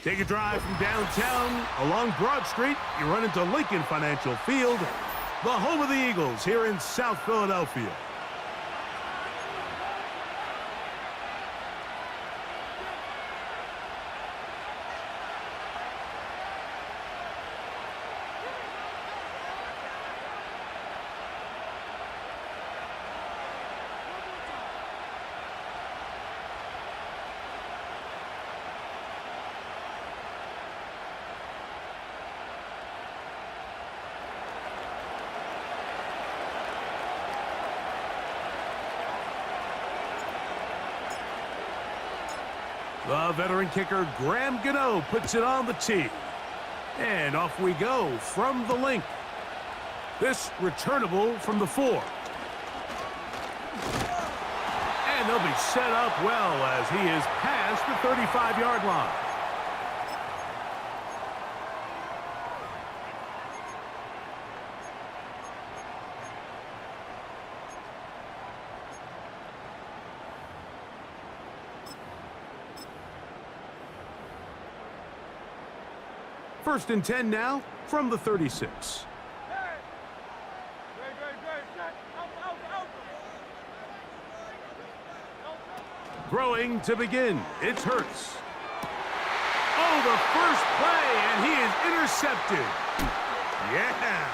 Take a drive from downtown along Broad Street. You run into Lincoln Financial Field, the home of the Eagles here in South Philadelphia. The veteran kicker, Graham Gano, puts it on the tee. And off we go from the link. This returnable from the 4. And they'll be set up well as he is past the 35-yard line. First and 10 now from the 36. Throwing to begin, it's Hurts. Oh, the first play, and he is intercepted. Yeah.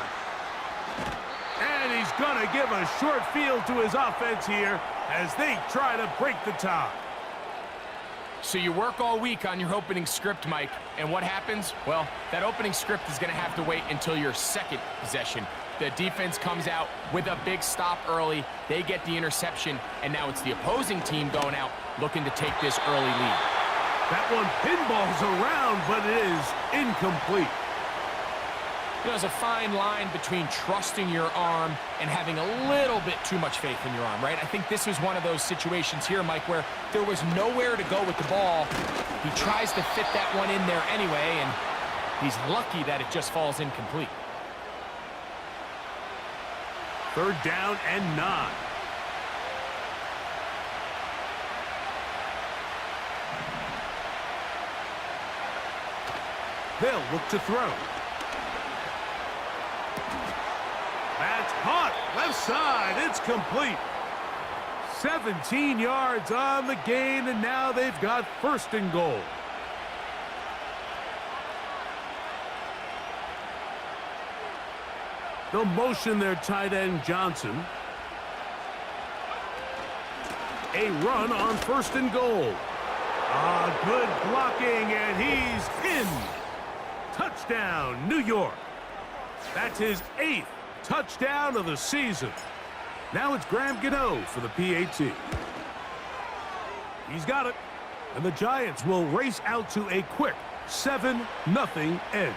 And he's going to give a short field to his offense here as they try to break the tie. So you work all week on your opening script, Mike, and what happens? Well, that opening script is going to have to wait until your second possession. The defense comes out with a big stop early. They get the interception, and now it's the opposing team going out looking to take this early lead. That one pinballs around, but it is incomplete. You know, there's a fine line between trusting your arm and having a little bit too much faith in your arm, right? I think this was one of those situations here, Mike, where there was nowhere to go with the ball. He tries to fit that one in there anyway, and he's lucky that it just falls incomplete. Third down and 9. They'll look to throw. That's caught. Left side. It's complete. 17 yards on the gain, and now they've got first and goal. They'll motion their tight end, Johnson. A run on first and goal. Good blocking, and he's in. Touchdown, New York. That's his 8th touchdown of the season. Now it's Graham Gano for the PAT. He's got it. And the Giants will race out to a quick 7-0 edge.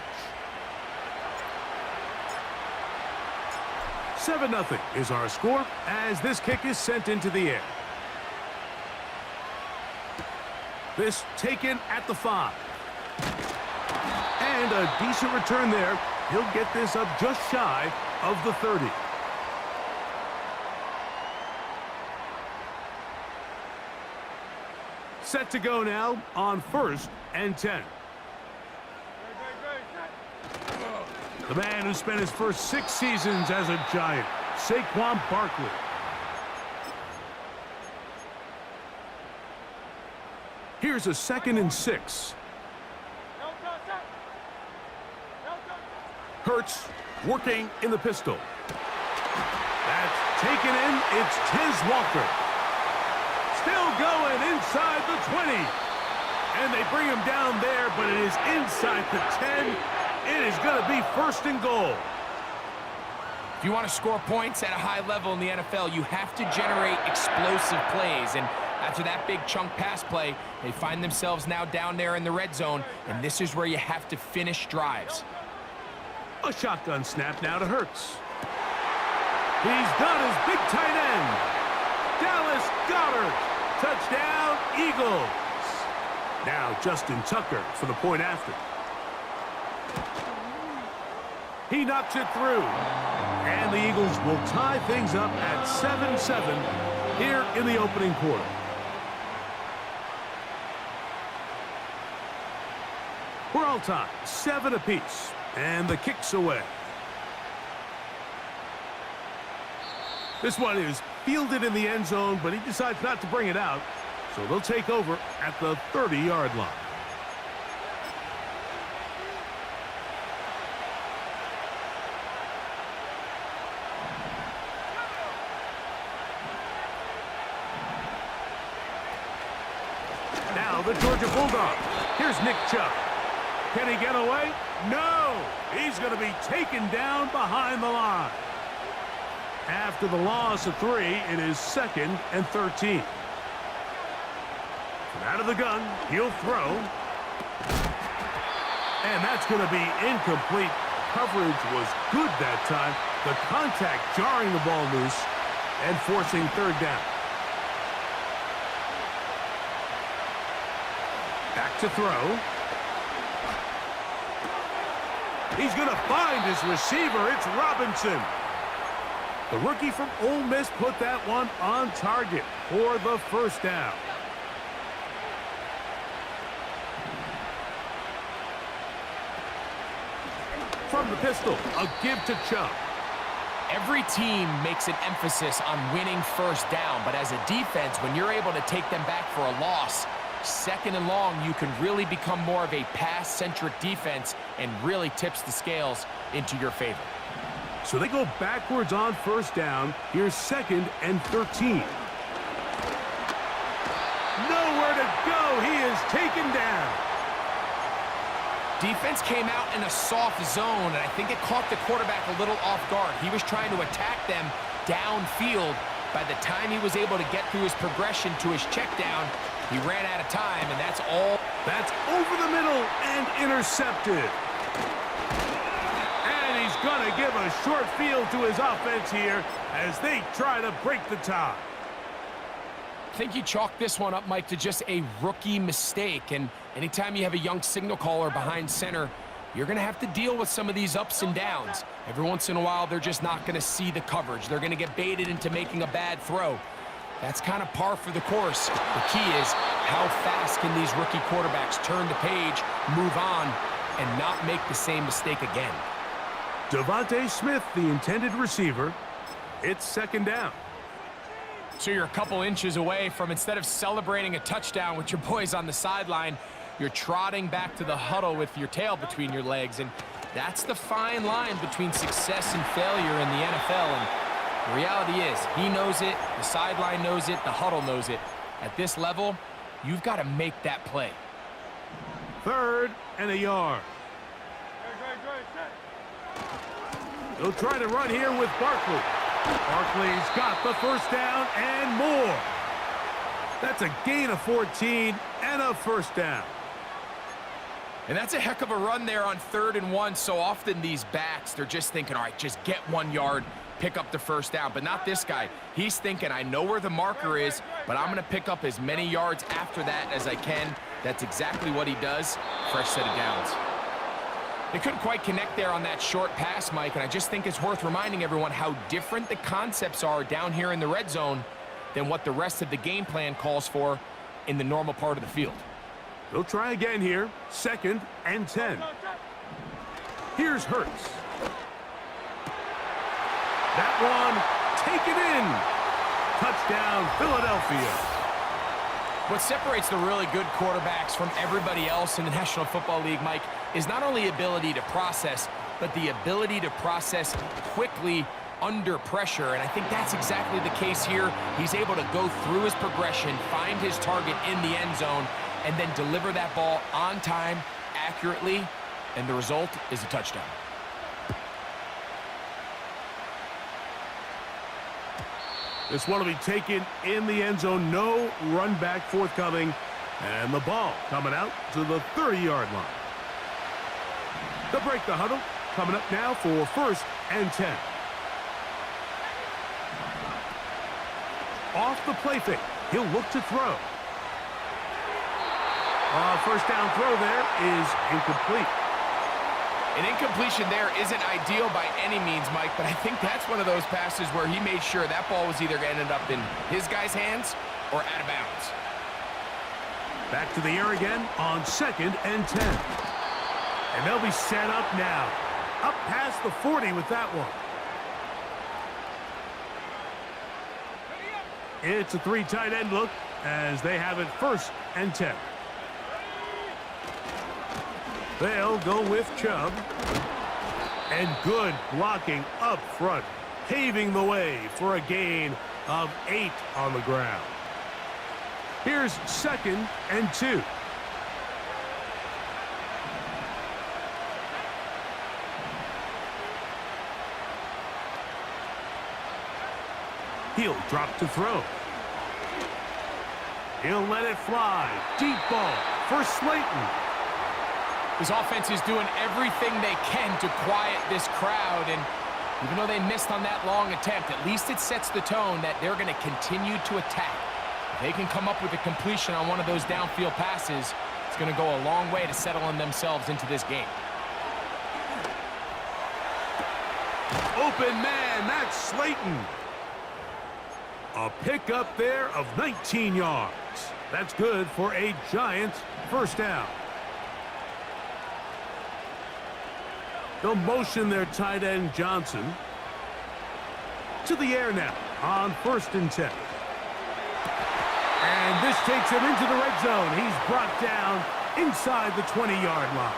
7-0 is our score as this kick is sent into the air. This taken at the 5. And a decent return there. He'll get this up just shy of the 30. Set to go now on first and 10. The man who spent his first 6 seasons as a Giant, Saquon Barkley. Here's a 2nd and 6. Hurts working in the pistol. That's taken in. It's Tez Walker. Still going inside the 20. And they bring him down there, but it is inside the 10. It is going to be first and goal. If you want to score points at a high level in the NFL, you have to generate explosive plays. And after that big chunk pass play, they find themselves now down there in the red zone, and this is where you have to finish drives. A shotgun snap now to Hurts. He's got his big tight end. Dallas Goedert. Touchdown, Eagles. Now Justin Tucker for the point after. He knocks it through. And the Eagles will tie things up at 7-7 here in the opening quarter. Ball time, 7 apiece, and the kick's away. This one is fielded in the end zone, but he decides not to bring it out, so they'll take over at the 30-yard line. Now the Georgia Bulldogs. Here's Nick Chubb. Can he get away? No! He's going to be taken down behind the line. After the loss of 3, it is 2nd and 13. From out of the gun, he'll throw. And that's going to be incomplete. Coverage was good that time. The contact jarring the ball loose and forcing 3rd down. Back to throw. He's going to find his receiver. It's Robinson. The rookie from Ole Miss put that one on target for the 1st down. From the pistol, a give to Chubb. Every team makes an emphasis on winning 1st down, but as a defense, when you're able to take them back for a loss, 2nd and long, you can really become more of a pass-centric defense and really tips the scales into your favor. So they go backwards on 1st down. Here's 2nd and 13. Nowhere to go. He is taken down. Defense came out in a soft zone, and I think it caught the quarterback a little off guard. He was trying to attack them downfield. By the time he was able to get through his progression to his check down, he ran out of time, and that's all. That's over the middle and intercepted. And he's going to give a short field to his offense here as they try to break the tie. I think you chalk this one up, Mike, to just a rookie mistake. And anytime you have a young signal caller behind center, you're going to have to deal with some of these ups and downs. Every once in a while, they're just not going to see the coverage. They're going to get baited into making a bad throw. That's kind of par for the course. The key is how fast can these rookie quarterbacks turn the page, move on, and not make the same mistake again. Devontae Smith, the intended receiver. It's 2nd down. So you're a couple inches away from, instead of celebrating a touchdown with your boys on the sideline, you're trotting back to the huddle with your tail between your legs. And that's the fine line between success and failure in the NFL. And the reality is, he knows it, the sideline knows it, the huddle knows it. At this level, you've got to make that play. 3rd and a yard. They'll try to run here with Barkley. Barkley's got the 1st down and more. That's a gain of 14 and a 1st down. And that's a heck of a run there on 3rd and 1. So often these backs, they're just thinking, all right, just get 1 yard, pick up the 1st down. But not this guy. He's thinking, I know where the marker is, but I'm going to pick up as many yards after that as I can. That's exactly what he does. Fresh set of downs. They couldn't quite connect there on that short pass, Mike, and I just think it's worth reminding everyone how different the concepts are down here in the red zone than what the rest of the game plan calls for in the normal part of the field. They'll try again here. 2nd and 10. Here's Hurts. That one, take it in. Touchdown, Philadelphia. What separates the really good quarterbacks from everybody else in the National Football League, Mike, is not only ability to process, but the ability to process quickly under pressure. And I think that's exactly the case here. He's able to go through his progression, find his target in the end zone, and then deliver that ball on time, accurately, and the result is a touchdown. This one will be taken in the end zone. No run back forthcoming. And the ball coming out to the 30-yard line. They'll break the huddle. Coming up now for 1st and 10. Off the play fake. He'll look to throw. 1st down throw there is incomplete. An incompletion there isn't ideal by any means, Mike, but I think that's one of those passes where he made sure that ball was either going to end up in his guy's hands or out of bounds. Back to the air again on 2nd and 10. And they'll be set up now. Up past the 40 with that one. It's a 3 tight end look as they have it 1st and 10. They'll go with Chubb. And good blocking up front, paving the way for a gain of 8 on the ground. Here's 2nd and 2. He'll drop to throw. He'll let it fly. Deep ball for Slayton. This offense is doing everything they can to quiet this crowd, and even though they missed on that long attempt, at least it sets the tone that they're going to continue to attack. If they can come up with a completion on one of those downfield passes, it's going to go a long way to settling themselves into this game. Open man, that's Slayton. A pickup there of 19 yards. That's good for a Giants 1st down. They'll motion their tight end Johnson to the air now on 1st and 10. And this takes him into the red zone. He's brought down inside the 20-yard line.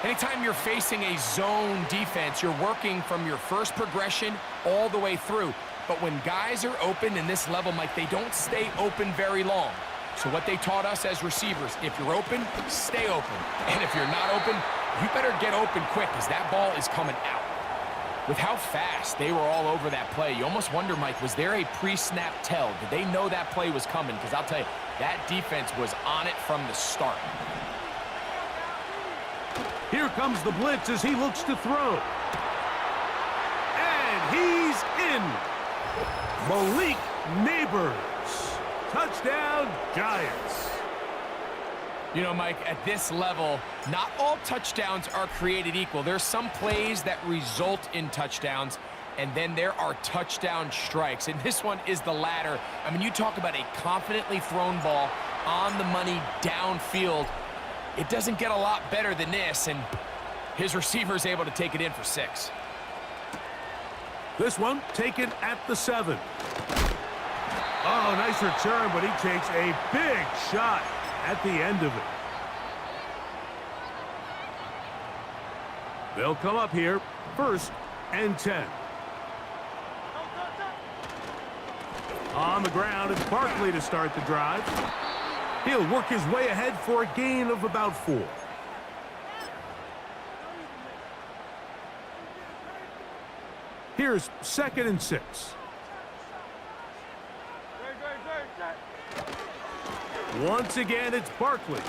Anytime you're facing a zone defense, you're working from your first progression all the way through. But when guys are open in this level, Mike, they don't stay open very long. So what they taught us as receivers, if you're open, stay open. And if you're not open, you better get open quick because that ball is coming out. With how fast they were all over that play, you almost wonder, Mike, was there a pre-snap tell? Did they know that play was coming? Because I'll tell you, that defense was on it from the start. Here comes the blitz as he looks to throw. And he's in. Malik Neighbors. Touchdown, Giants. You know, Mike, at this level, not all touchdowns are created equal. There's some plays that result in touchdowns, and then there are touchdown strikes. And this one is the latter. I mean, you talk about a confidently thrown ball on the money downfield. It doesn't get a lot better than this, and his receiver's able to take it in for 6. This one taken at the 7. Oh, nice return, but he takes a big shot at the end of it. They'll come up here 1st and 10. On the ground, it's Barkley to start the drive. He'll work his way ahead for a gain of about 4. Here's 2nd and 6. Once again, it's Barkley.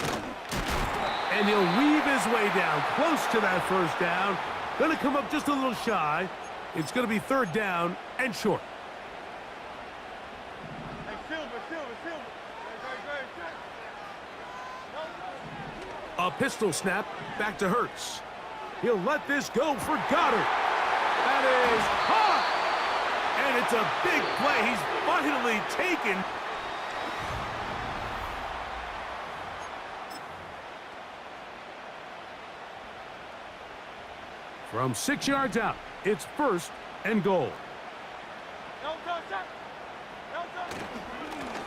And he'll weave his way down close to that 1st down. Going to come up just a little shy. It's going to be 3rd down and short. A pistol snap back to Hurts. He'll let this go for Goddard. That is caught. And it's a big play. He's finally taken. From 6 yards out, it's 1st and goal.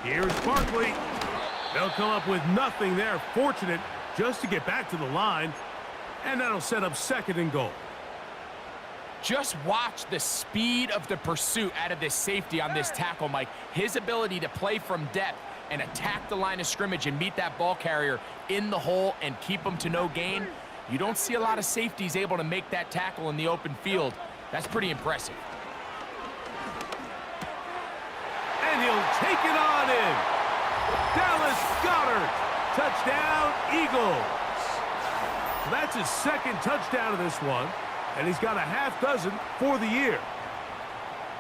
Here's Barkley. They'll come up with nothing there. Fortunate just to get back to the line. And that'll set up 2nd and goal. Just watch the speed of the pursuit out of this safety on this tackle, Mike. His ability to play from depth and attack the line of scrimmage and meet that ball carrier in the hole and keep him to no gain. You don't see a lot of safeties able to make that tackle in the open field. That's pretty impressive. And he'll take it on in. Dallas Goedert. Touchdown, Eagles. That's his 2nd touchdown of this one. And he's got a half dozen for the year.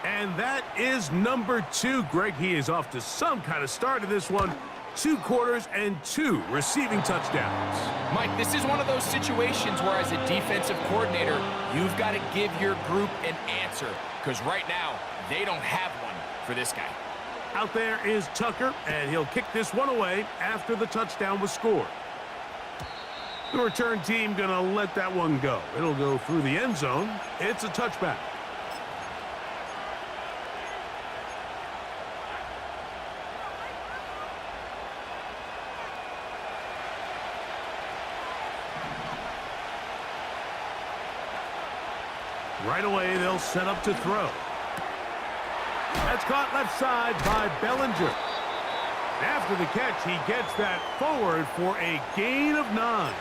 And that is number 2. Greg, he is off to some kind of start in this one. 2 quarters and 2 receiving touchdowns. Mike, this is one of those situations where as a defensive coordinator, you've got to give your group an answer. Because right now, they don't have one for this guy. Out there is Tucker, and he'll kick this one away after the touchdown was scored. The return team going to let that one go. It'll go through the end zone. It's a touchback. Right away, they'll set up to throw. That's caught left side by Bellinger. After the catch, he gets that forward for a gain of 9.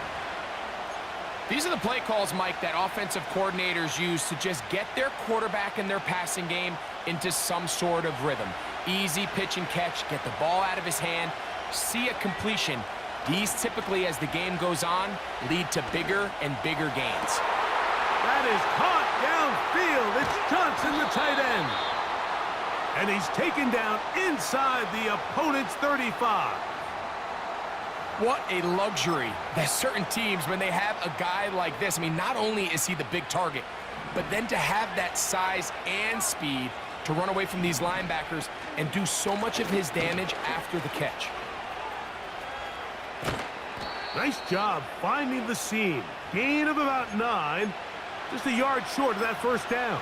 These are the play calls, Mike, that offensive coordinators use to just get their quarterback and their passing game into some sort of rhythm. Easy pitch and catch, get the ball out of his hand, see a completion. These typically, as the game goes on, lead to bigger and bigger gains. That is caught downfield. It's Johnson, the tight end. And he's taken down inside the opponent's 35. What a luxury that certain teams, when they have a guy like this, I mean, not only is he the big target, but then to have that size and speed to run away from these linebackers and do so much of his damage after the catch. Nice job finding the seam. Gain of about 9. Just a yard short of that first down.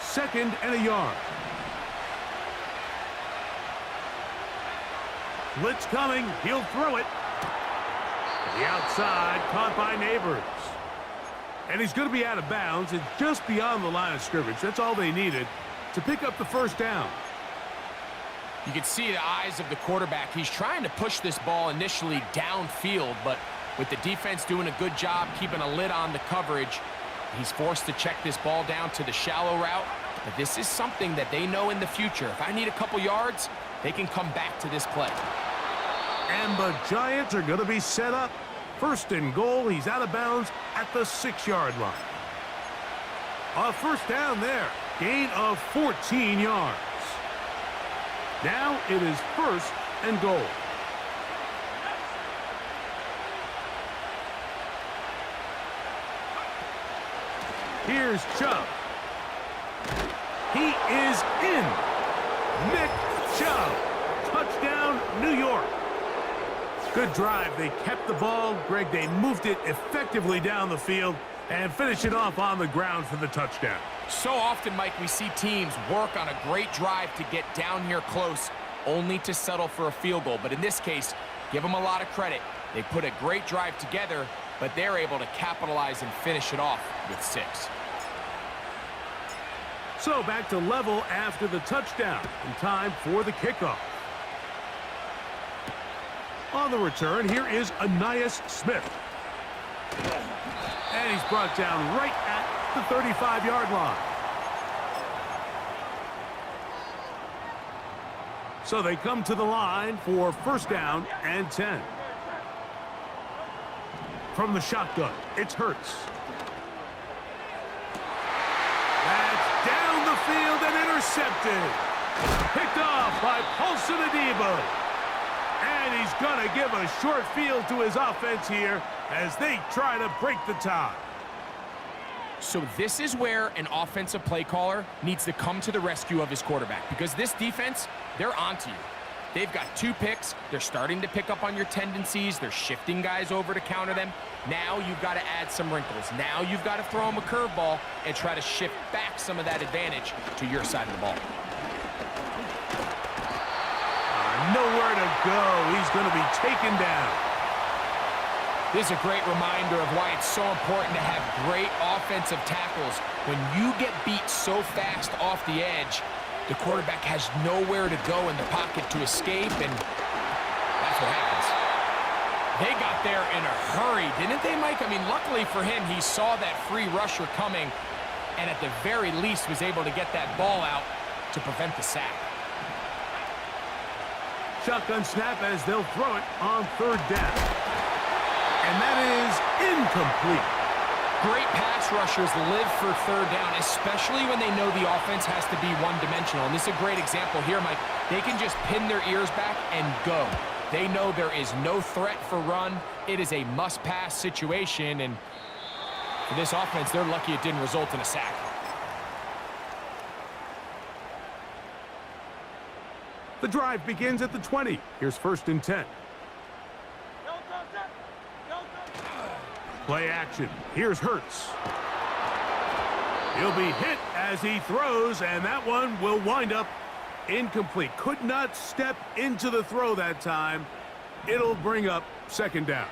Second and a yard. Blitz coming. He'll throw it. The outside, caught by Neighbors. And he's going to be out of bounds. It's just beyond the line of scrimmage. That's all they needed to pick up the first down. You can see the eyes of the quarterback. He's trying to push this ball initially downfield, but with the defense doing a good job keeping a lid on the coverage, he's forced to check this ball down to the shallow route. But this is something that they know in the future. If I need a couple yards, they can come back to this play. And the Giants are going to be set up. First and goal. He's out of bounds at the 6-yard line. A first down there. Gain of 14 yards. Now it is first and goal. Here's Chubb. He is in. Nick Chubb. Touchdown, New York. Good drive. They kept the ball. Greg, they moved it effectively down the field and finished it off on the ground for the touchdown. So often, Mike, we see teams work on a great drive to get down here close, only to settle for a field goal. But in this case, give them a lot of credit. They put a great drive together, but they're able to capitalize and finish it off with 6. So back to level after the touchdown, and time for the kickoff. On the return, here is Ainias Smith. And he's brought down right at the 35-yard line. So they come to the line for first down and 10. From the shotgun, it's Hurts. That's down the field and intercepted. Picked off by Paulson Adebo. And he's going to give a short field to his offense here as they try to break the tie. So this is where an offensive play caller needs to come to the rescue of his quarterback, because this defense, they're onto you. They've got 2 picks. They're starting to pick up on your tendencies. They're shifting guys over to counter them. Now you've got to add some wrinkles. Now you've got to throw them a curveball and try to shift back some of that advantage to your side of the ball. Nowhere to go. He's going to be taken down. This is a great reminder of why it's so important to have great offensive tackles. When you get beat so fast off the edge, the quarterback has nowhere to go in the pocket to escape, and that's what happens. They got there in a hurry, didn't they, Mike? I mean, luckily for him, he saw that free rusher coming, and at the very least was able to get that ball out to prevent the sack. Shotgun snap as they'll throw it on third down. And that is incomplete. Great pass rushers live for third down, especially when they know the offense has to be one-dimensional. And this is a great example here, Mike. They can just pin their ears back and go. They know there is no threat for run. It is a must-pass situation, and for this offense, they're lucky it didn't result in a sack. The drive begins at the 20. Here's 1st and 10. Play action. Here's Hurts. He'll be hit as he throws, and that one will wind up incomplete. Could not step into the throw that time. It'll bring up 2nd down.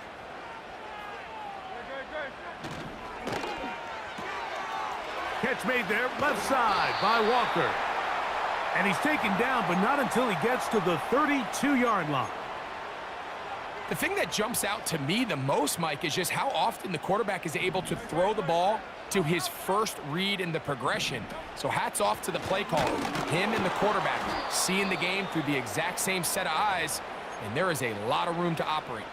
Catch made there, left side by Walker. And he's taken down, but not until he gets to the 32-yard line. The thing that jumps out to me the most, Mike, is just how often the quarterback is able to throw the ball to his first read in the progression. So hats off to the play caller. Him and the quarterback seeing the game through the exact same set of eyes, and there is a lot of room to operate.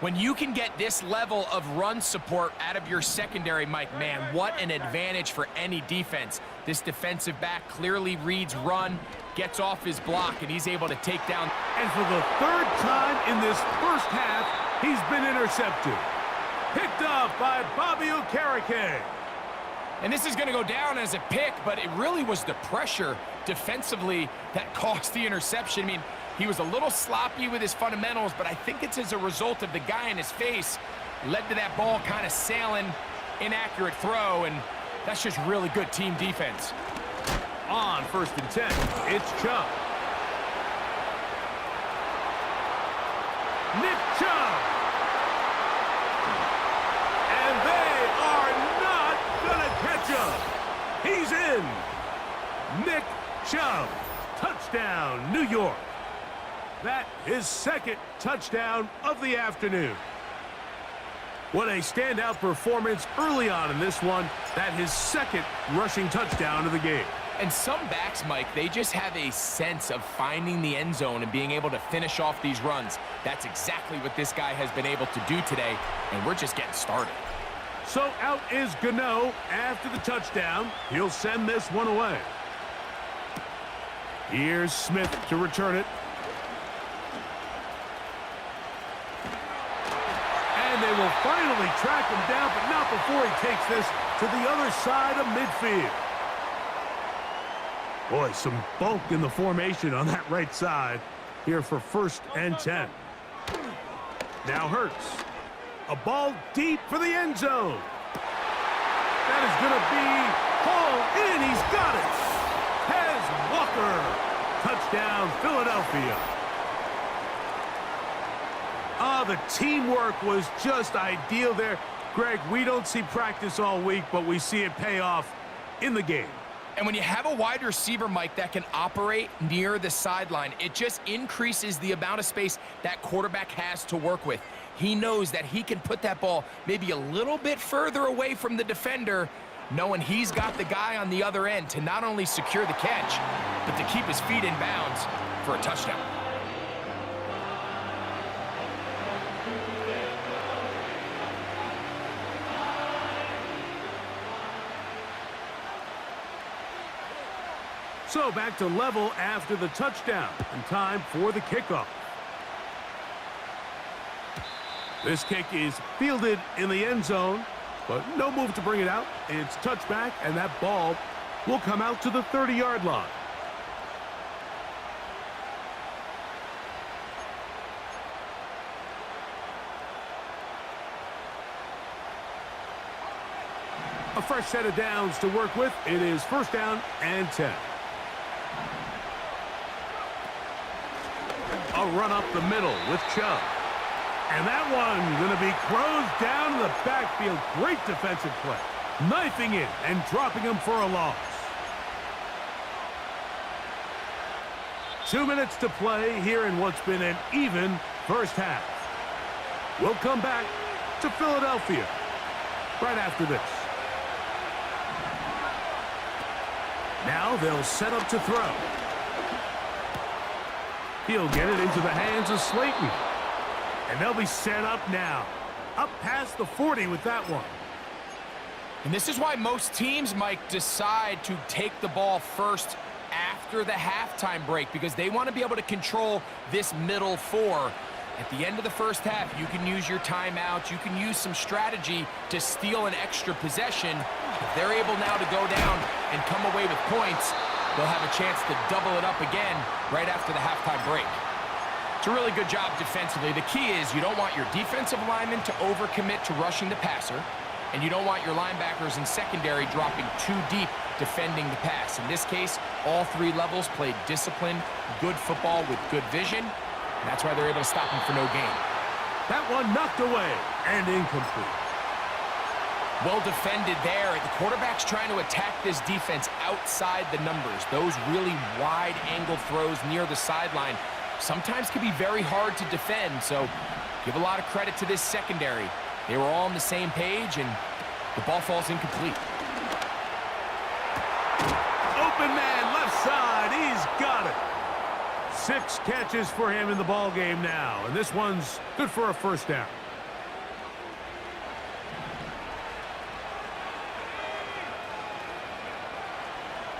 When you can get this level of run support out of your secondary, Mike, man, what an advantage for any defense. This defensive back clearly reads run, gets off his block, and he's able to take down. And for the 3rd time in this first half, he's been intercepted. Picked off by Bobby Okereke. And this is going to go down as a pick, but it really was the pressure defensively that caused the interception. I mean, he was a little sloppy with his fundamentals, but I think it's as a result of the guy in his face led to that ball kind of sailing, inaccurate throw, and that's just really good team defense. On 1st and 10, it's Chubb. Nick Chubb. And they are not gonna catch him. He's in. Nick Chubb. Touchdown, New York. That is 2nd touchdown of the afternoon. What a standout performance early on in this one. That his 2nd rushing touchdown of the game. And some backs, Mike, they just have a sense of finding the end zone and being able to finish off these runs. That's exactly what this guy has been able to do today, and we're just getting started. So out is Gano after the touchdown. He'll send this one away. Here's Smith to return it. And they will finally track him down, but not before he takes this to the other side of midfield. Boy, some bulk in the formation on that right side here for 1st and 10. Now Hurts. A ball deep for the end zone. That is going to be hauled in. He's got it. Has Walker. Touchdown, Philadelphia. The teamwork was just ideal there. Greg, we don't see practice all week, but we see it pay off in the game. And when you have a wide receiver, Mike, that can operate near the sideline, it just increases the amount of space that quarterback has to work with. He knows that he can put that ball maybe a little bit further away from the defender, knowing he's got the guy on the other end to not only secure the catch, but to keep his feet in bounds for a touchdown. So back to level after the touchdown, and time for the kickoff. This kick is fielded in the end zone, but no move to bring it out. It's touchback, and that ball will come out to the 30-yard line. A fresh set of downs to work with. It is 1st down and 10. A run up the middle with Chubb. And that one going to be closed down in the backfield. Great defensive play. Knifing it and dropping him for a loss. 2 minutes to play here in what's been an even first half. We'll come back to Philadelphia right after this. Now they'll set up to throw. He'll get it into the hands of Slayton. And they'll be set up now. Up past the 40 with that one. And this is why most teams, Mike, decide to take the ball first after the halftime break, because they want to be able to control this middle 4. At the end of the first half, you can use your timeout. You can use some strategy to steal an extra possession. If they're able now to go down and come away with points, they'll have a chance to double it up again right after the halftime break. It's a really good job defensively. The key is you don't want your defensive linemen to overcommit to rushing the passer, and you don't want your linebackers and secondary dropping too deep defending the pass. In this case, all three levels played disciplined, good football with good vision, and that's why they're able to stop him for no gain. That one knocked away and incomplete. Well defended there. The quarterback's trying to attack this defense outside the numbers. Those really wide angle throws near the sideline sometimes can be very hard to defend, so give a lot of credit to this secondary. They were all on the same page, and the ball falls incomplete. Open man, left side, he's got it. 6 catches for him in the ball game now, and this one's good for a first down.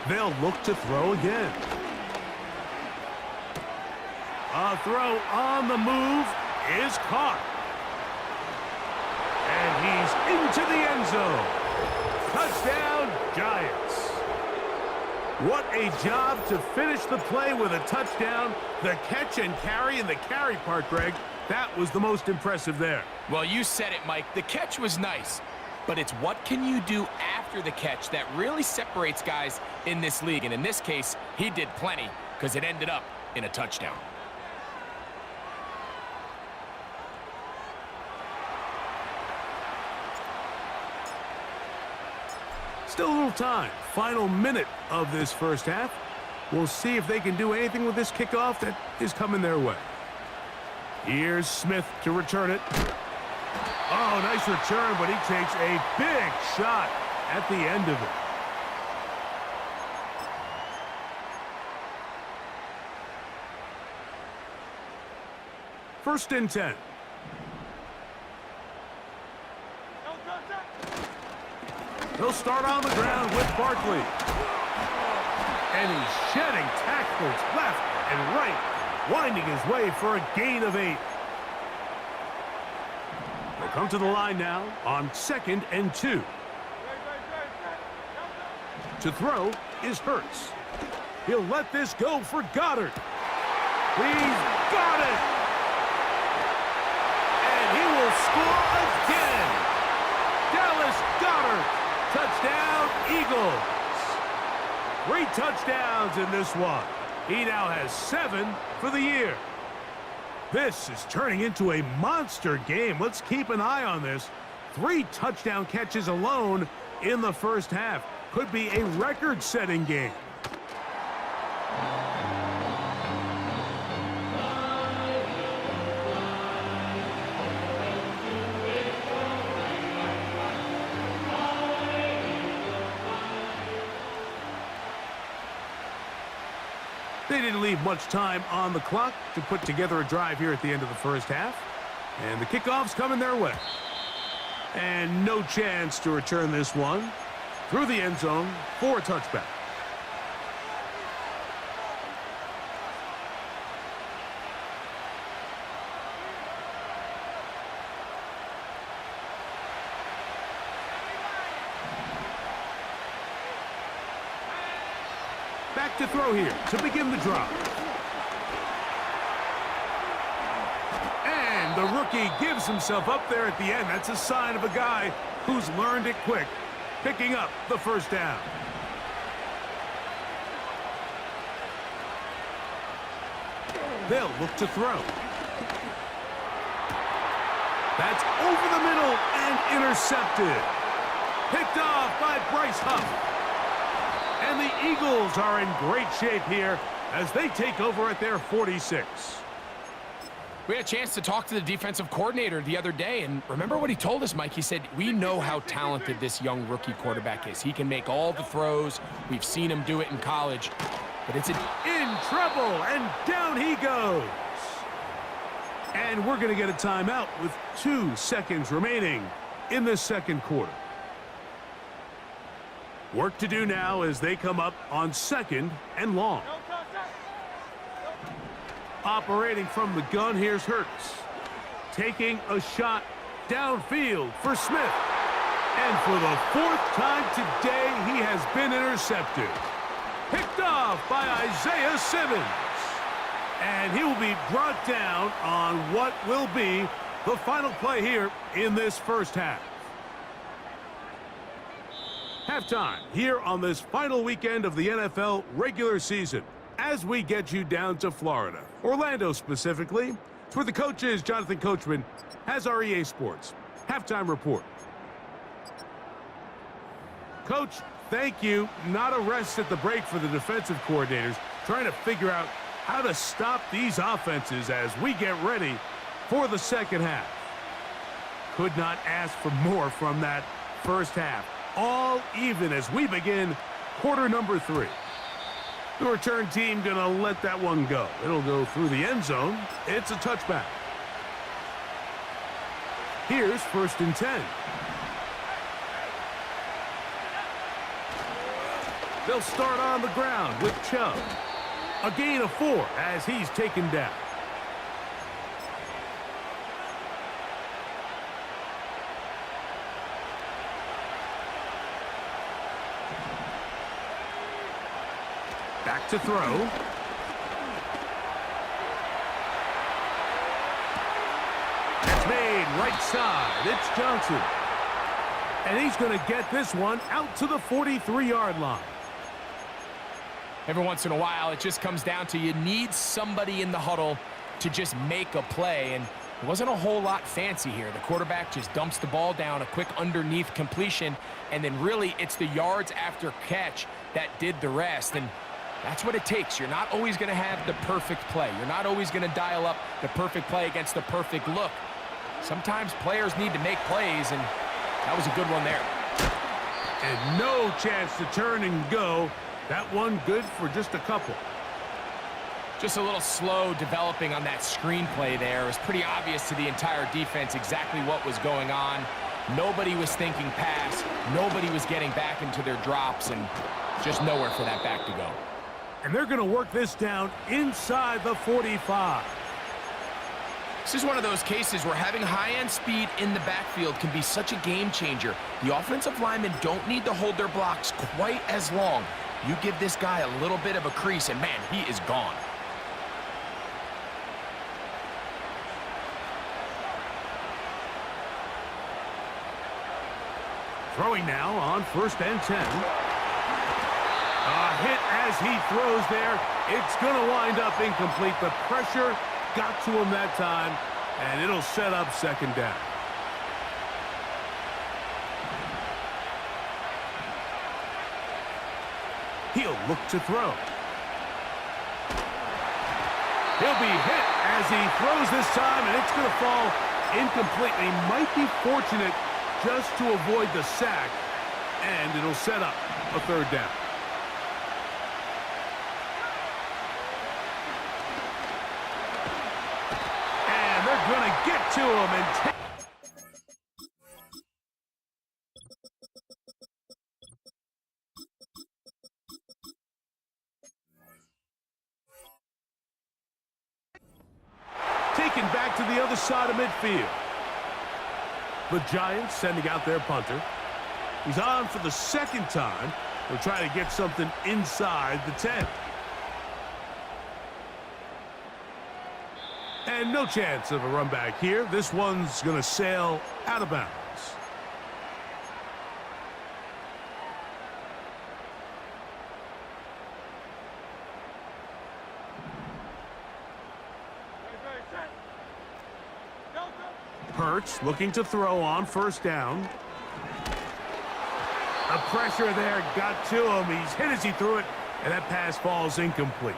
They'll look to throw again. A throw on the move is caught. And he's into the end zone. Touchdown, Giants. What a job to finish the play with a touchdown. The catch and carry, and the carry part, Greg, that was the most impressive there. Well, you said it, Mike. The catch was nice, but it's what can you do after the catch that really separates guys in this league. And in this case, he did plenty because it ended up in a touchdown. Still a little time. Final minute of this first half. We'll see if they can do anything with this kickoff that is coming their way. Here's Smith to return it. Oh, nice return, but he takes a big shot at the end of it. First and 10. He'll start on the ground with Barkley. And he's shedding tackles left and right, winding his way for a gain of 8. They'll come to the line now on 2nd and 2. To throw is Hurts. He'll let this go for Goddard. He's got it! And he will score again! Dallas Goedert! Touchdown, Eagles. 3 touchdowns in this one. He now has 7 for the year. This is turning into a monster game. Let's keep an eye on this. 3 touchdown catches alone in the first half. Could be a record-setting game. They didn't leave much time on the clock to put together a drive here at the end of the first half. And the kickoff's coming their way. And no chance to return this one through the end zone for a touchback. Back to throw here to begin the drive. And the rookie gives himself up there at the end. That's a sign of a guy who's learned it quick, picking up the first down. They'll look to throw. That's over the middle and intercepted. Picked off by Bryce Huff. And the Eagles are in great shape here as they take over at their 46. We had a chance to talk to the defensive coordinator the other day, and remember what he told us, Mike? He said, we know how talented this young rookie quarterback is. He can make all the throws. We've seen him do it in college. But it's in trouble, and down he goes. And we're going to get a timeout with 2 seconds remaining in the second quarter. Work to do now as they come up on 2nd and long. Operating from the gun, here's Hurts. Taking a shot downfield for Smith. And for the 4th time today, he has been intercepted. Picked off by Isaiah Simmons. And he will be brought down on what will be the final play here in this first half. Halftime here on this final weekend of the NFL regular season as we get you down to Florida, Orlando specifically. For the coaches, Jonathan Coachman has our EA Sports halftime report. Coach, thank you. Not a rest at the break for the defensive coordinators, trying to figure out how to stop these offenses as we get ready for the second half. Could not ask for more from that first half. All even as we begin quarter number 3. The return team going to let that one go. It'll go through the end zone. It's a touchback. Here's 1st and 10. They'll start on the ground with Chubb. A gain of 4 as he's taken down. Back to throw. It's made right side. It's Johnson. And he's going to get this one out to the 43-yard line. Every once in a while, it just comes down to you need somebody in the huddle to just make a play. And it wasn't a whole lot fancy here. The quarterback just dumps the ball down, a quick underneath completion, and then really it's the yards after catch that did the rest. And that's what it takes. You're not always going to have the perfect play. You're not always going to dial up the perfect play against the perfect look. Sometimes players need to make plays, and that was a good one there. And no chance to turn and go. That one good for just a couple. Just a little slow developing on that screenplay there. It was pretty obvious to the entire defense exactly what was going on. Nobody was thinking pass. Nobody was getting back into their drops, and just nowhere for that back to go. And they're going to work this down inside the 45. This is one of those cases where having high-end speed in the backfield can be such a game changer. The offensive linemen don't need to hold their blocks quite as long. You give this guy a little bit of a crease, and man, he is gone. Throwing now on 1st and 10. A hit as he throws there. It's going to wind up incomplete. The pressure got to him that time, and it'll set up 2nd down. He'll look to throw. He'll be hit as he throws this time, and it's going to fall incomplete. He might be fortunate just to avoid the sack, and it'll set up a 3rd down. And they're going to get to him and take. Taken back to the other side of midfield. The Giants sending out their punter. He's on for the 2nd time. They'll try to get something inside the 10. And no chance of a run back here. This one's going to sail out of bounds. Hurts looking to throw on 1st down. The pressure there got to him. He's hit as he threw it, and that pass falls incomplete.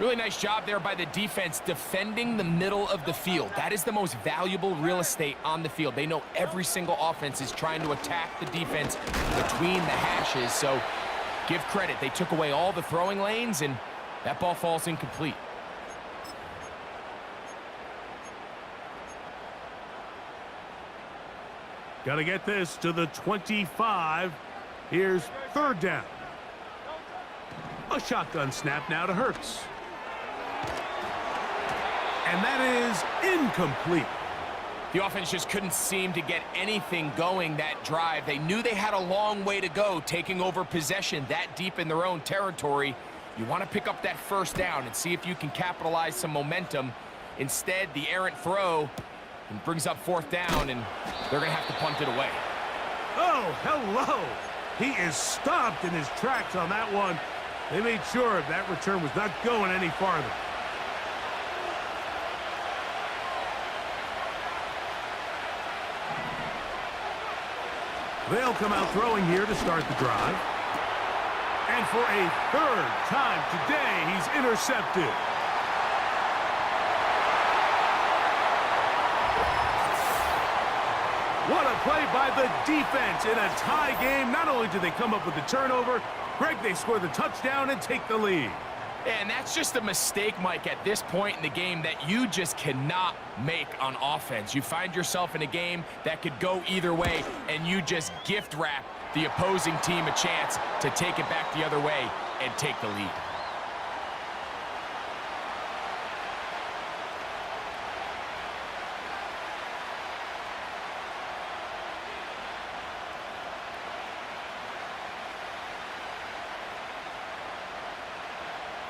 Really nice job there by the defense defending the middle of the field. That is the most valuable real estate on the field. They know every single offense is trying to attack the defense between the hashes, so give credit. They took away all the throwing lanes, and that ball falls incomplete. Got to get this to the 25. Here's 3rd down. A shotgun snap now to And that is incomplete. The offense just couldn't seem to get anything going that drive. They knew they had a long way to go, taking over possession that deep in their own territory. You want to pick up that first down and see if you can capitalize some momentum. Instead, the errant throw brings up fourth down, and they're going to have to punt it away. Oh, hello. He is stopped in his tracks on that one. They made sure that return was not going any farther. They'll come out throwing here to start the drive. And for a third time today, he's intercepted. What a play by the defense in a tie game. Not only did they come up with the turnover, Greg, they score the touchdown and take the lead. And that's just a mistake, Mike, at this point in the game that you just cannot make on offense. You find yourself in a game that could go either way, and you just gift wrap the opposing team a chance to take it back the other way and take the lead.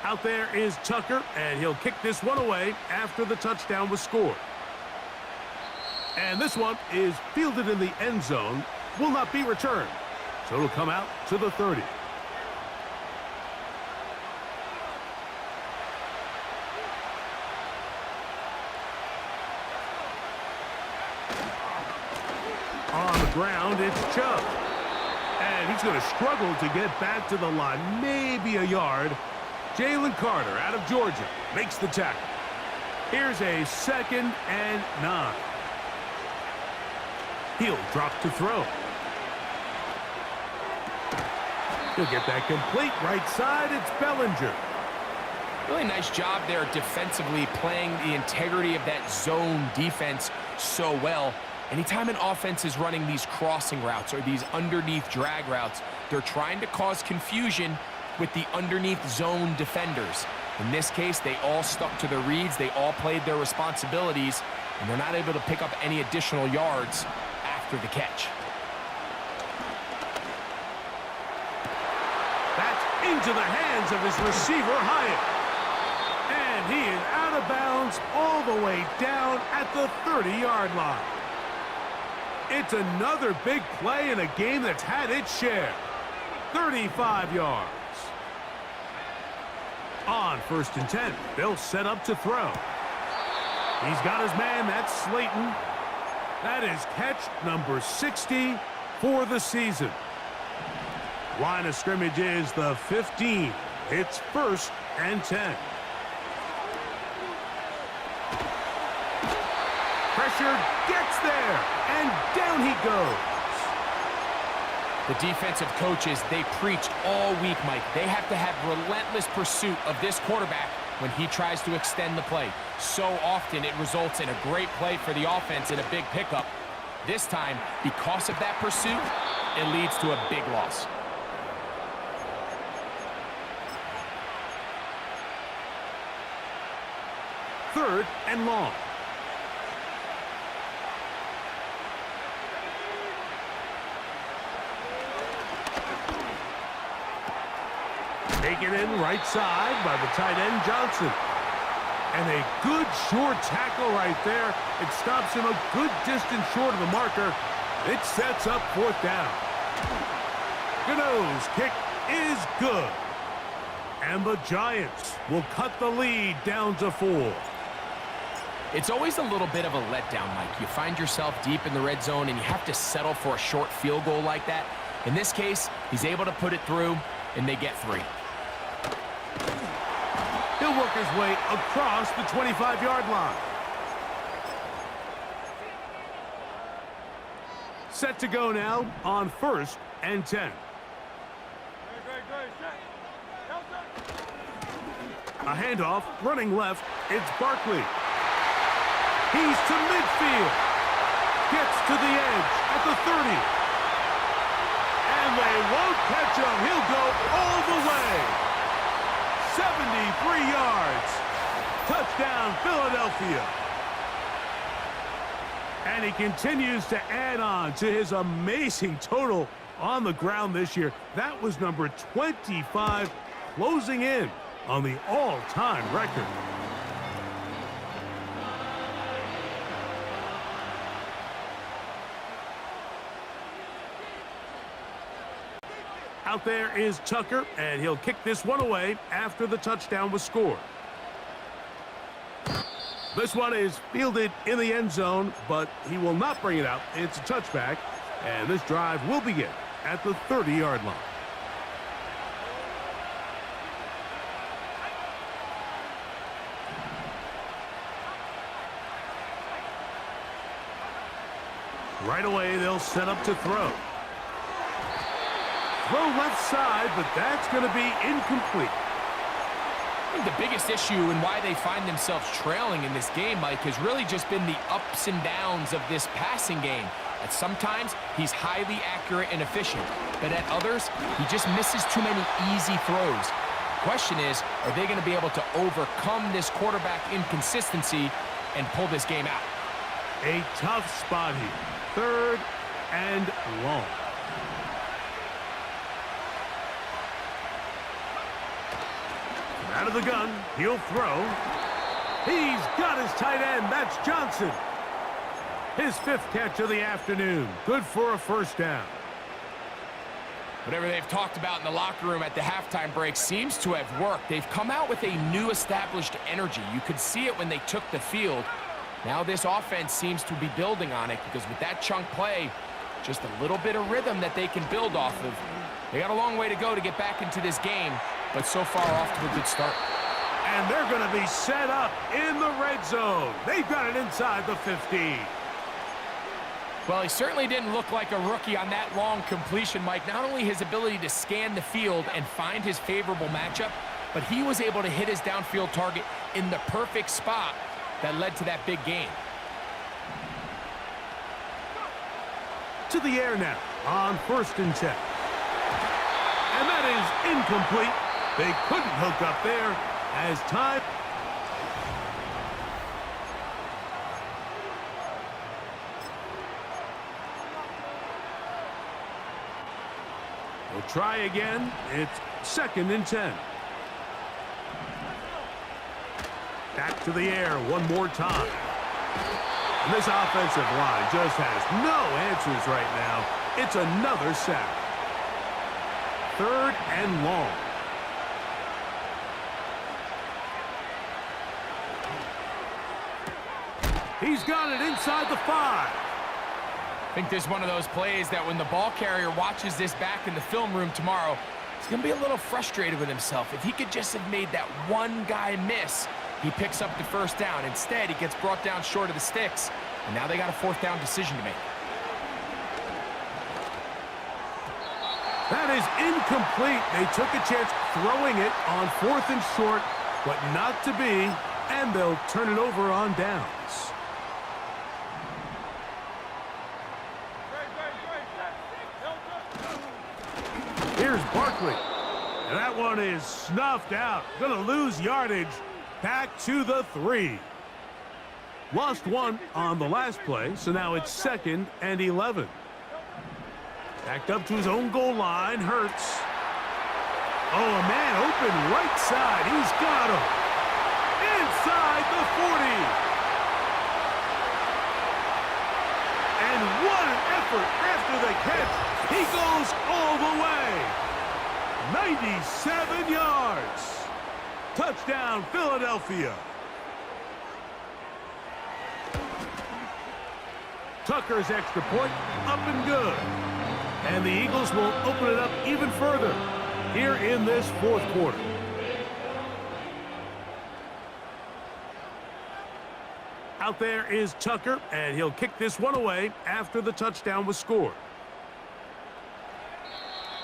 Out there is Tucker, and he'll kick this one away after the touchdown was scored. And this one is fielded in the end zone, will not be returned. So it'll come out to the 30. On the ground, it's Chubb. And he's going to struggle to get back to the line, maybe a yard. Jalen Carter out of Georgia makes the tackle. Here's a 2nd and 9. He'll drop to throw. He'll get that complete right side. It's Bellinger. Really nice job there defensively, playing the integrity of that zone defense so well. Anytime an offense is running these crossing routes or these underneath drag routes, they're trying to cause confusion with the underneath zone defenders. In this case, they all stuck to their reads, they all played their responsibilities, and they're not able to pick up any additional yards after the catch. That's into the hands of his receiver, Hyatt. And he is out of bounds all the way down at the 30-yard line. It's another big play in a game that's had its share. 35 yards. On 1st and 10, they'll set up to throw. He's got his man, that's Slayton. That is catch number 60 for the season. Line of scrimmage is the 15. It's 1st and 10. Pressure gets there, and down he goes. The defensive coaches, they preach all week, Mike. They have to have relentless pursuit of this quarterback when he tries to extend the play. So often it results in a great play for the offense and a big pickup. This time, because of that pursuit, it leads to a big loss. Third and long. Taken in right side by the tight end, Johnson. And a good short tackle right there. It stops him a good distance short of the marker. It sets up 4th down. Gano's kick is good. And the Giants will cut the lead down to 4. It's always a little bit of a letdown, Mike. You find yourself deep in the red zone and you have to settle for a short field goal like that. In this case, he's able to put it through, and they get 3. He'll work his way across the 25-yard line. Set to go now on 1st and 10. A handoff, running left, it's Barkley. He's to midfield. Gets to the edge at the 30. And they won't catch him. He'll go all the way. 73 yards. Touchdown, Philadelphia. And he continues to add on to his amazing total on the ground this year. That was number 25, closing in on the all-time record. Out there is Tucker, and he'll kick this one away after the touchdown was scored. This one is fielded in the end zone, but he will not bring it out. It's a touchback, and this drive will begin at the 30-yard line. Right away, they'll set up to throw. Throw left side, but that's going to be incomplete. I think the biggest issue and why they find themselves trailing in this game, Mike, has really just been the ups and downs of this passing game. At sometimes, he's highly accurate and efficient, but at others, he just misses too many easy throws. The question is, are they going to be able to overcome this quarterback inconsistency and pull this game out? A tough spot here. 3rd and long. Out of the gun, he'll throw. He's got his tight end. That's Johnson. His 5th catch of the afternoon. Good for a first down. Whatever they've talked about in the locker room at the halftime break seems to have worked. They've come out with a new established energy. You could see it when they took the field. Now this offense seems to be building on it because with that chunk play, just a little bit of rhythm that they can build off of. They got a long way to go to get back into this game, but so far off to a good start. And they're going to be set up in the red zone. They've got it inside the 15. Well, he certainly didn't look like a rookie on that long completion, Mike. Not only his ability to scan the field and find his favorable matchup, but he was able to hit his downfield target in the perfect spot that led to that big gain. To the air now on 1st and 10. And that is incomplete. They couldn't hook up there as time. We'll try again. It's 2nd and 10. Back to the air one more time. And this offensive line just has no answers right now. It's another sack. 3rd and long. He's got it inside the 5. I think there's one of those plays that when the ball carrier watches this back in the film room tomorrow, he's going to be a little frustrated with himself. If he could just have made that one guy miss, he picks up the 1st down. Instead, he gets brought down short of the sticks, and now they got a 4th down decision to make. That is incomplete. They took a chance throwing it on 4th and short, but not to be, and they'll turn it over on downs. Here's Barkley, and that one is snuffed out. Gonna lose yardage. Back to the 3. Lost 1 on the last play, so now it's 2nd and 11. Backed up to his own goal line, Hurts. Oh, a man open right side. He's got him. Inside the 40. And what an effort after the catch. He goes all the way. 97 yards. Touchdown, Philadelphia. Tucker's extra point, up and good. And the Eagles will open it up even further here in this 4th quarter. Out there is Tucker, and he'll kick this one away after the touchdown was scored.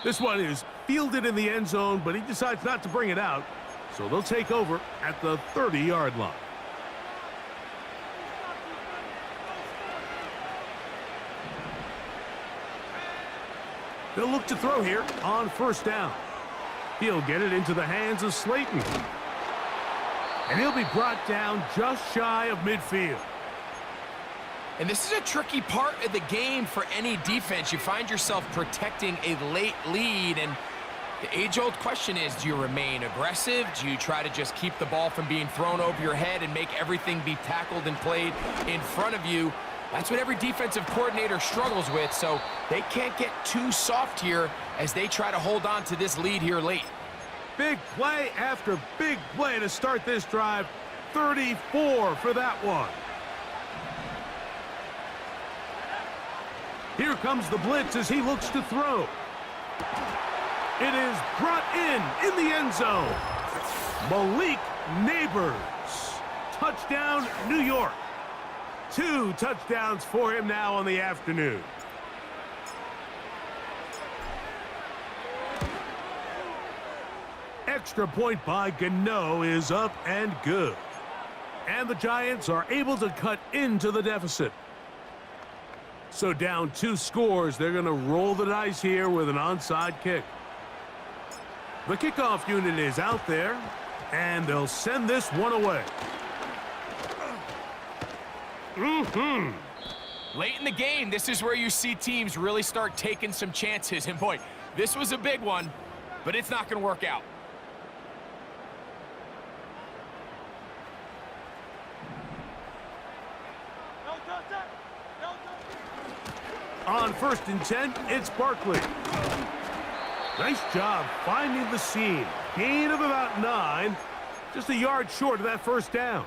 This one is fielded in the end zone, but he decides not to bring it out. So they'll take over at the 30-yard line. They'll look to throw here on 1st down. He'll get it into the hands of Slayton. And he'll be brought down just shy of midfield. And this is a tricky part of the game for any defense. You find yourself protecting a late lead, and the age-old question is, do you remain aggressive? Do you try to just keep the ball from being thrown over your head and make everything be tackled and played in front of you? That's what every defensive coordinator struggles with, so they can't get too soft here as they try to hold on to this lead here late. Big play after big play to start this drive. 34 for that one. Here comes the blitz as he looks to throw. It is brought in the end zone. Malik Neighbors. Touchdown, New York. 2 touchdowns for him now on the afternoon. Extra point by Gano is up and good. And the Giants are able to cut into the deficit. So down 2 scores, they're going to roll the dice here with an onside kick. The kickoff unit is out there, and they'll send this one away. Late in the game, this is where you see teams really start taking some chances. And boy, this was a big one, but it's not going to work out. On 1st and 10, it's Barkley. Nice job finding the seam. Gain of about 9. Just a yard short of that first down.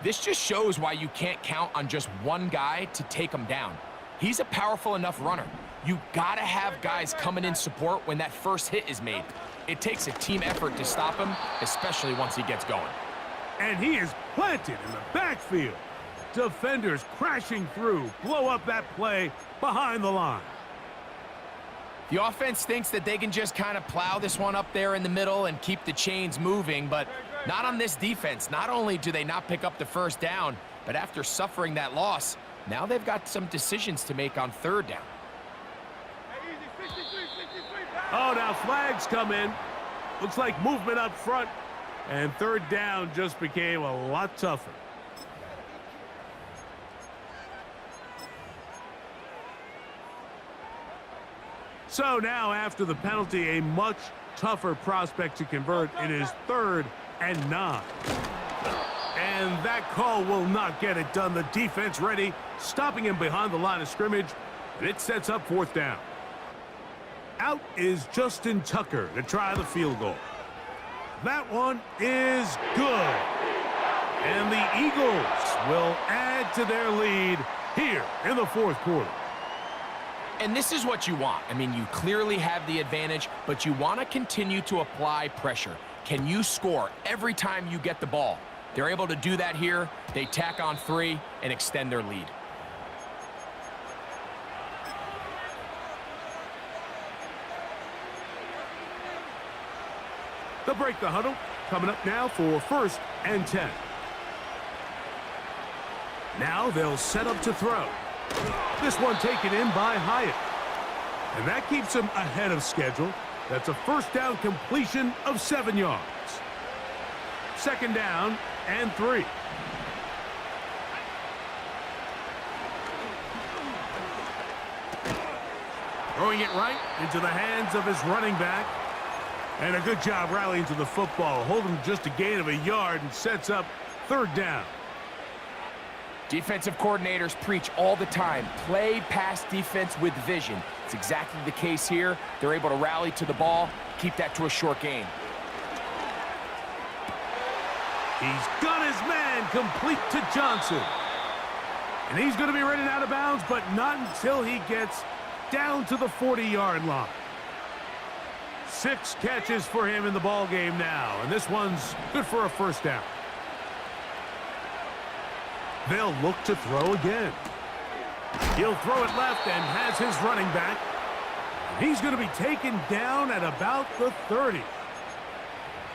This just shows why you can't count on just one guy to take him down. He's a powerful enough runner. You gotta have guys coming in support when that first hit is made. It takes a team effort to stop him, especially once he gets going. And he is planted in the backfield. Defenders crashing through, blow up that play behind the line. The offense thinks that they can just kind of plow this one up there in the middle and keep the chains moving, but not on this defense. Not only do they not pick up the first down, but after suffering that loss, now they've got some decisions to make on 3rd down. Oh, now flags come in. Looks like movement up front, and 3rd down just became a lot tougher. So now, after the penalty, a much tougher prospect to convert. It is 3rd and 9. And that call will not get it done. The defense ready, stopping him behind the line of scrimmage, and it sets up 4th down. Out is Justin Tucker to try the field goal. That one is good. And the Eagles will add to their lead here in the 4th quarter. And this is what you want. I mean, you clearly have the advantage, but you want to continue to apply pressure. Can you score every time you get the ball? They're able to do that here. They tack on 3 and extend their lead. They'll break the huddle. Coming up now for 1st and 10. Now they'll set up to throw. This one taken in by Hyatt. And that keeps him ahead of schedule. That's a 1st down completion of 7 yards. 2nd down and 3. Throwing it right into the hands of his running back. And a good job rallying to the football. Holding just a gain of a yard and sets up 3rd down. Defensive coordinators preach all the time, play pass defense with vision. It's exactly the case here. They're able to rally to the ball, keep that to a short gain. He's got his man complete to Johnson. And he's going to be running out of bounds, but not until he gets down to the 40-yard line. 6 catches for him in the ball game now, and this one's good for a 1st down. They'll look to throw again. He'll throw it left and has his running back. He's going to be taken down at about the 30.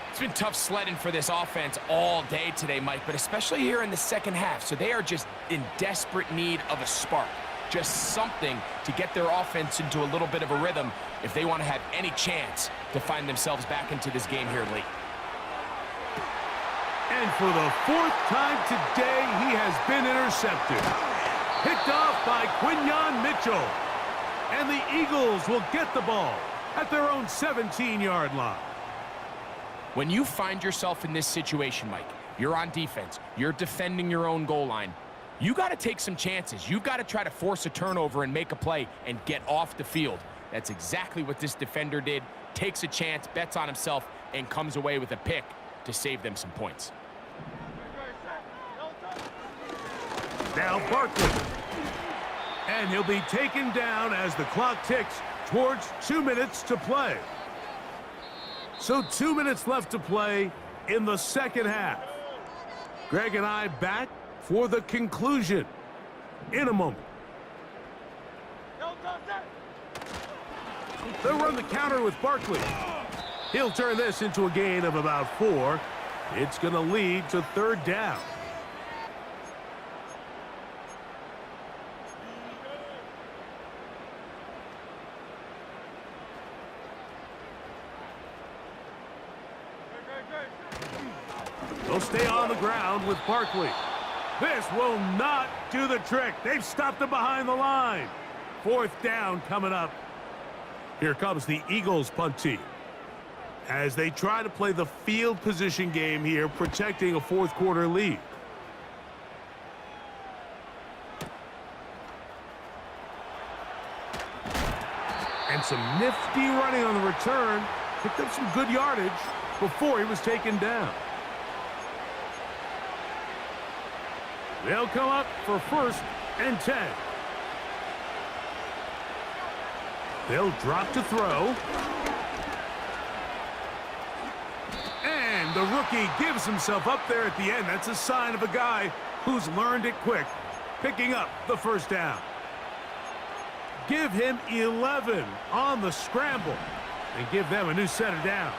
It's been tough sledding for this offense all day today, Mike, but especially here in the 2nd half. So they are just in desperate need of a spark. Just something to get their offense into a little bit of a rhythm if they want to have any chance to find themselves back into this game here late. And for the 4th time today, he has been intercepted. Picked off by Quinyon Mitchell. And the Eagles will get the ball at their own 17-yard line. When you find yourself in this situation, Mike, you're on defense, you're defending your own goal line, you got to take some chances. You've got to try to force a turnover and make a play and get off the field. That's exactly what this defender did. Takes a chance, bets on himself, and comes away with a pick to save them some points. Now Barkley. And he'll be taken down as the clock ticks towards 2 minutes to play. So 2 minutes left to play in the second half. Greg and I back for the conclusion in a moment. They'll run the counter with Barkley. He'll turn this into a gain of about 4. It's going to lead to third down. They'll stay on the ground with Barkley. This will not do the trick. They've stopped him behind the line. Fourth down coming up. Here comes the Eagles punt team as they try to play the field position game here, protecting a fourth quarter lead. And some nifty running on the return. Picked up some good yardage before he was taken down. They'll come up for 1st and 10. They'll drop to throw. And the rookie gives himself up there at the end. That's a sign of a guy who's learned it quick, picking up the first down. Give him 11 on the scramble and give them a new set of downs.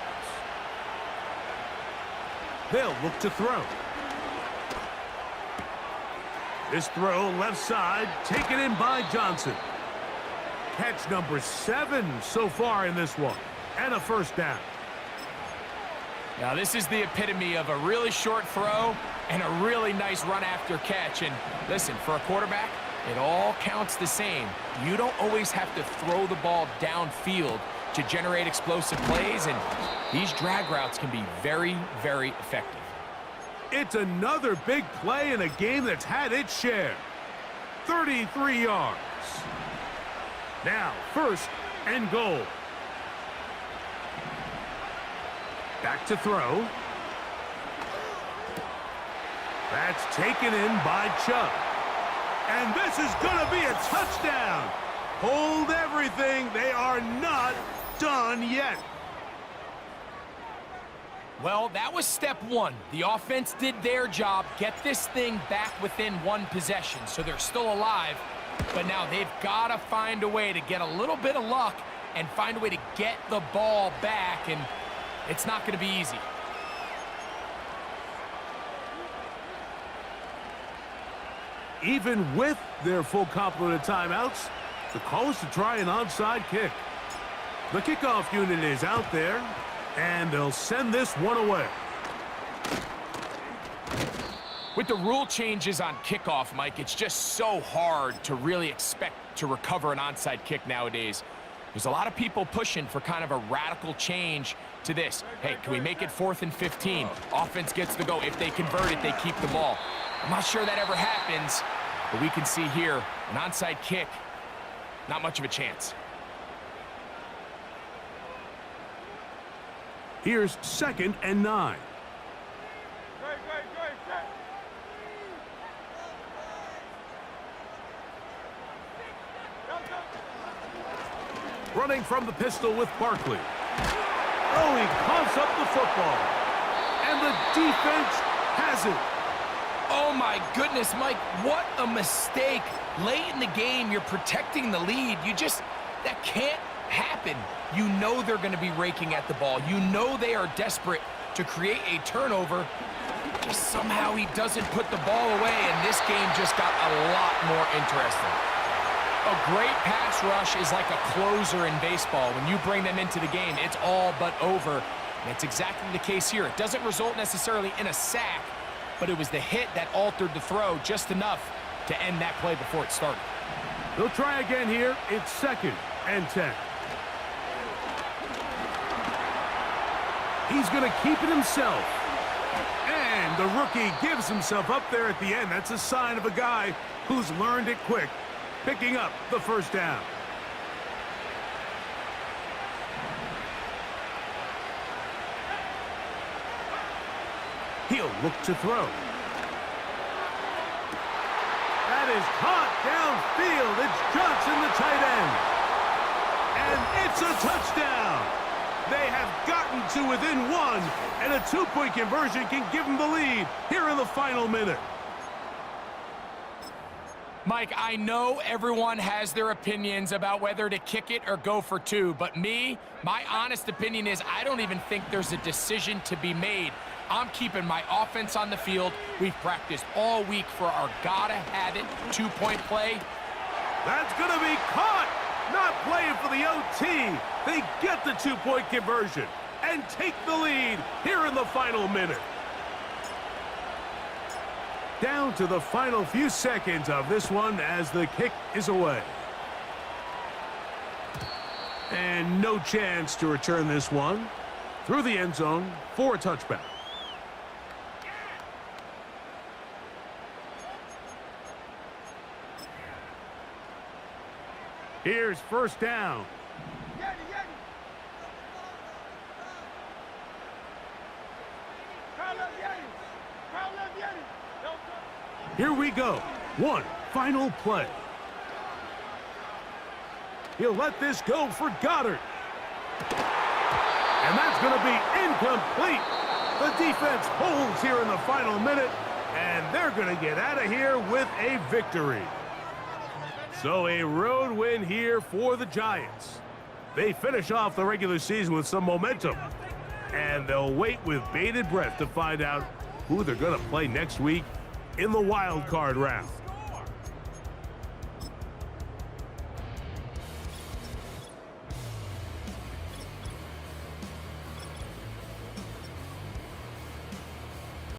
They'll look to throw. This throw left side taken in by Johnson. Catch number 7 so far in this one, and a first down. Now this is the epitome of a really short throw and a really nice run after catch. And listen, for a quarterback, it all counts the same. You don't always have to throw the ball downfield to generate explosive plays, and these drag routes can be very, very effective. It's another big play in a game that's had its share. 33 yards. Now, 1st and goal. Back to throw. That's taken in by Chubb. And this is going to be a touchdown. Hold everything. They are not done yet. Well, that was step 1. The offense did their job, get this thing back within 1 possession, so they're still alive. But now they've got to find a way to get a little bit of luck and find a way to get the ball back, and it's not going to be easy. Even with their full complement of timeouts, the call is to try an onside kick. The kickoff unit is out there, and they'll send this one away. With the rule changes on kickoff, Mike, it's just so hard to really expect to recover an onside kick nowadays. There's a lot of people pushing for kind of a radical change to this. Hey, can we make it 4th and 15? Offense gets the go. If they convert it, they keep the ball. I'm not sure that ever happens, but we can see here an onside kick, not much of a chance. Here's 2nd and 9. Running from the pistol with Barkley. Oh, he coughs up the football. And the defense has it. Oh, my goodness, Mike, what a mistake. Late in the game, you're protecting the lead. That can't happen. You know they're going to be raking at the ball. You know they are desperate to create a turnover. Just somehow he doesn't put the ball away, and this game just got a lot more interesting. A great pass rush is like a closer in baseball. When you bring them into the game, it's all but over. And it's exactly the case here. It doesn't result necessarily in a sack, but it was the hit that altered the throw just enough to end that play before it started. They'll try again here. It's 2nd and 10. He's going to keep it himself. And the rookie gives himself up there at the end. That's a sign of a guy who's learned it quick, picking up the first down. He'll look to throw. That is caught downfield. It's Johnson, the tight end. And it's a touchdown. They have gotten to within 1, and a 2-point conversion can give them the lead here in the final minute. Mike, I know everyone has their opinions about whether to kick it or go for 2, but my honest opinion is I don't even think there's a decision to be made. I'm keeping my offense on the field. We've practiced all week for our gotta-have-it 2-point play. That's going to be caught. Not playing for the OT. They get the 2-point conversion and take the lead here in the final minute. Down to the final few seconds of this one as the kick is away. And no chance to return this one through the end zone for a touchback. Here's first down. Here we go. One final play. He'll let this go for Goddard. And that's going to be incomplete. The defense holds here in the final minute, and they're going to get out of here with a victory. So a road win here for the Giants. They finish off the regular season with some momentum, and they'll wait with bated breath to find out who they're going to play next week in the wild card round.